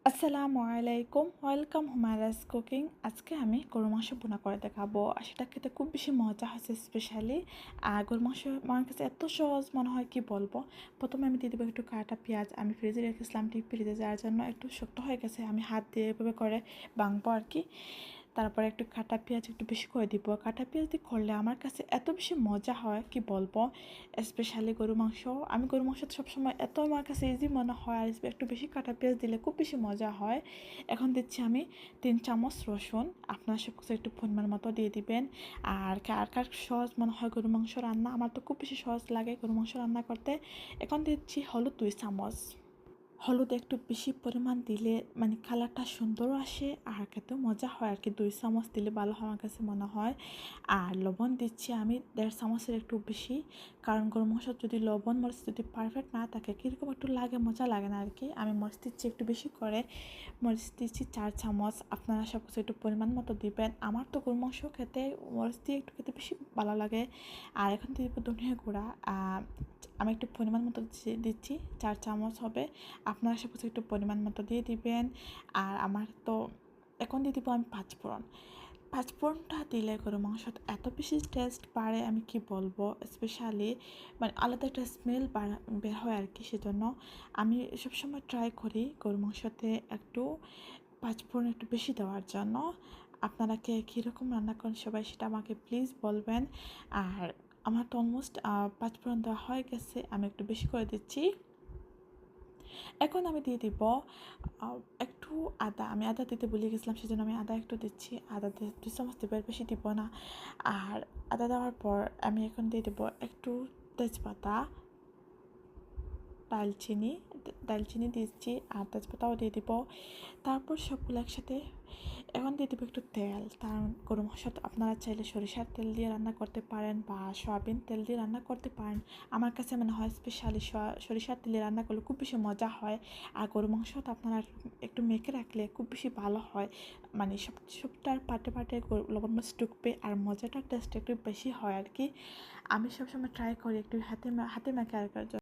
আসসালামু আলাইকুম, welcome হুমায়রাস cooking. আজকে আমি গরু মাংস ভুনা করে দেখাবো, আর সেটা খেতে খুব বেশি মজা হয়েছে। স্পেশালি গরু মাংস আমার কাছে এত সহজ মনে হয়, কি বলবো। প্রথমে আমি দিয়ে দেবো একটু কাটা পেঁয়াজ। আমি ফ্রিজে রেখেছিলাম, ডিপ ফ্রিজে যাওয়ার জন্য একটু শক্ত হয়ে গেছে, আমি হাত দিয়ে এভাবে করে ভাঙবো আর কি। তারপরে একটু কাটা পেঁয়াজ একটু বেশি করে দিব। কাটা পেঁয়াজ দিয়ে করলে আমার কাছে এত বেশি মজা হয়, কি বলবো। স্পেশালি গরু মাংস, আমি গরু মাংস সবসময় এত আমার কাছে ইজি মনে হয়, আর একটু বেশি কাটা পেঁয়াজ দিলে খুব বেশি মজা হয়। এখন দিচ্ছি আমি 3 চামচ রসুন। আপনারা সব কিছু একটু পরিমাণ মতো দিয়ে দিবেন। আর কার কার সহজ মনে হয় গরু মাংস রান্না, আমার তো খুব বেশি সহজ লাগে গরু মাংস রান্না করতে। এখন দিচ্ছি হলুদ 2 চামচ। হলুদ একটু বেশি পরিমাণ দিলে মানে কালারটা সুন্দরও আসে, আর খেতেও মজা হয় আর কি। 2 চামচ দিলে ভালো হয় আমার কাছে মনে হয়। আর লবণ দিচ্ছি আমি 1.5 চামচের একটু বেশি, কারণ গরম মশলা যদি লবণ মরিচ যদি পারফেক্ট না থাকে কীরকম একটু লাগে, মজা লাগে না আর কি। আমি মরিচ দিচ্ছি একটু বেশি করে, মরিচ দিচ্ছি 4 চামচ। আপনারা সব কিছু একটু পরিমাণ মতো দিবেন। আমার তো গরু মাংস খেতে মরিচ দিয়ে একটু খেতে বেশি ভালো লাগে। আর এখন দিয়ে দেবো ধনিয়া গুঁড়া। আমি একটু পরিমাণ মতো দিচ্ছি, 4 চামচ হবে। আপনারা সব কিছু একটু পরিমাণ মতো দিয়ে দিবেন। আর আমার তো এখন দিয়ে দিব আমি পাঁচফোড়ন। পাঁচফোড়নটা দিলে গরু মাংসটা এত বেশি টেস্ট বাড়ে, আমি কি বলবো। স্পেশালি মানে আলাদা একটা স্মেল বের হয় আর কি। সেজন্য আমি সবসময় ট্রাই করি গরু মাংসতে একটু পাঁচফোড়ন একটু বেশি দেওয়ার জন্য। আপনারা কে কীরকম রান্না করেন সবাই সেটা আমাকে প্লিজ বলবেন। আর আমার তো অলমোস্ট পাঁচফোড়ন দেওয়া হয়ে গেছে, আমি একটু বেশি করে দিচ্ছি। এখন আমি দিয়ে দিব একটু আদা। আমি আদা দিতে ভুলে গেছিলাম, সেজন্য আমি আদা একটু দিচ্ছি। আদা 2 চামচ দেবো, এর বেশি দিব না। আর আদা দেওয়ার পর আমি এখন দিয়ে দেবো একটু তেজপাতা, দালচিনি। দালচিনি দিচ্ছি আর তেজপাতাও দিয়ে দিব। তারপর সবগুলো একসাথে এখন দিয়ে দেবো একটু তেল। তার গরম মশলা আপনারা চাইলে সরিষার তেল দিয়ে রান্না করতে পারেন বা সয়াবিন তেল দিয়ে রান্না করতে পারেন। আমার কাছে মনে হয় স্পেশালি সরিষার তেলে রান্না করলে খুব বেশি মজা হয়। আর গরু মাংসটা আপনারা একটু মেখে রাখলে খুব বেশি ভালো হয়, মানে সবটার পাটে পাটে লবণ মরিচ ঢুকবে, আর মজাটার টেস্ট একটু বেশি হয় আর কি। আমি সবসময় ট্রাই করি একটু হাতে হাতে মেখে রাখার জন্য।